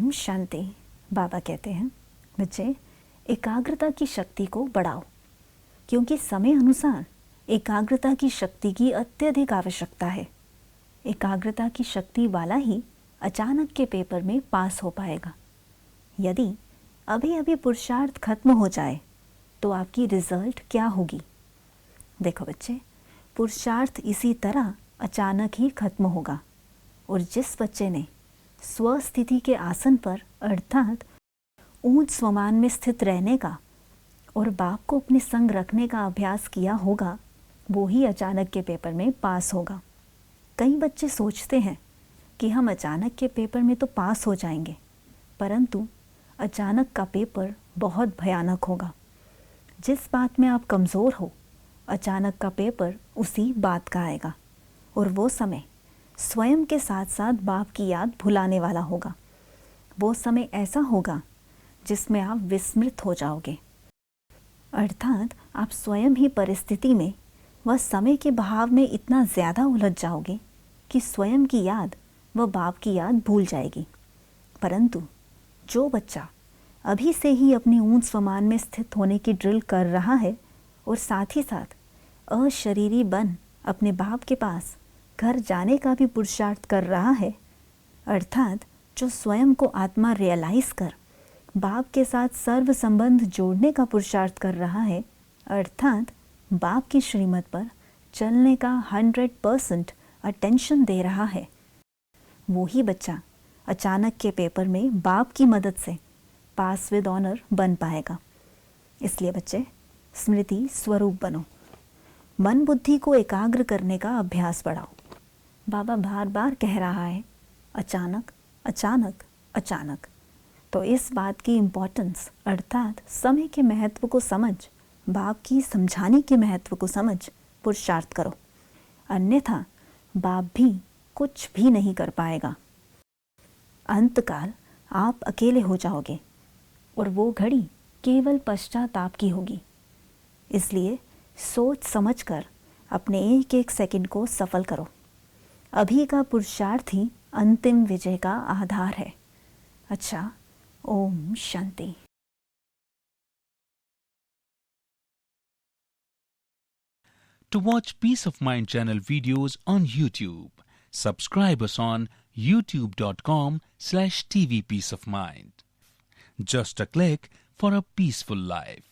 ओम शांति। बाबा कहते हैं, बच्चे एकाग्रता की शक्ति को बढ़ाओ, क्योंकि समय अनुसार एकाग्रता की शक्ति की अत्यधिक आवश्यकता है। एकाग्रता की शक्ति वाला ही अचानक के पेपर में पास हो पाएगा। यदि अभी अभी पुरुषार्थ खत्म हो जाए तो आपकी रिजल्ट क्या होगी? देखो बच्चे, पुरुषार्थ इसी तरह अचानक ही खत्म होगा, और जिस बच्चे ने स्वस्थिति के आसन पर अर्थात ऊंच स्वमान में स्थित रहने का और बाप को अपने संग रखने का अभ्यास किया होगा, वो ही अचानक के पेपर में पास होगा। कई बच्चे सोचते हैं कि हम अचानक के पेपर में तो पास हो जाएंगे, परंतु अचानक का पेपर बहुत भयानक होगा। जिस बात में आप कमज़ोर हो, अचानक का पेपर उसी बात का आएगा, और वो समय स्वयं के साथ साथ बाप की याद भुलाने वाला होगा। वो समय ऐसा होगा जिसमें आप विस्मृत हो जाओगे, अर्थात आप स्वयं ही परिस्थिति में व समय के बहाव में इतना ज़्यादा उलझ जाओगे कि स्वयं की याद व बाप की याद भूल जाएगी। परंतु जो बच्चा अभी से ही अपने ऊंच स्वमान में स्थित होने की ड्रिल कर रहा है और साथ ही साथ अशरीरी बन अपने बाप के पास घर जाने का भी पुरुषार्थ कर रहा है, अर्थात जो स्वयं को आत्मा रियलाइज़ कर बाप के साथ सर्व संबंध जोड़ने का पुरुषार्थ कर रहा है, अर्थात बाप की श्रीमत पर चलने का 100% अटेंशन दे रहा है, वो ही बच्चा अचानक के पेपर में बाप की मदद से पास विद ऑनर बन पाएगा। इसलिए बच्चे स्मृति स्वरूप बनो, मन बुद्धि को एकाग्र करने का अभ्यास बढ़ाओ। बाबा बार बार कह रहा है अचानक अचानक अचानक, तो इस बात की इम्पोर्टेंस अर्थात समय के महत्व को समझ, बाप की समझाने के महत्व को समझ पुरुषार्थ करो, अन्यथा बाप भी कुछ भी नहीं कर पाएगा। अंतकाल आप अकेले हो जाओगे और वो घड़ी केवल पश्चाताप की होगी। इसलिए सोच समझकर अपने एक एक सेकंड को सफल करो। अभी का पुरुषार्थ ही अंतिम विजय का आधार है। अच्छा, Om Shanti. To watch Peace of Mind channel videos on YouTube, subscribe us on youtube.com/TV Peace of Mind. Just a click for a peaceful life.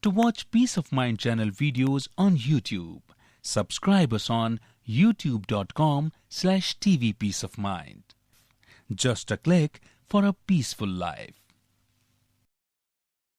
To watch Peace of Mind channel videos on YouTube, subscribe us on youtube.com/TV Peace of Mind. Just a click for a peaceful life.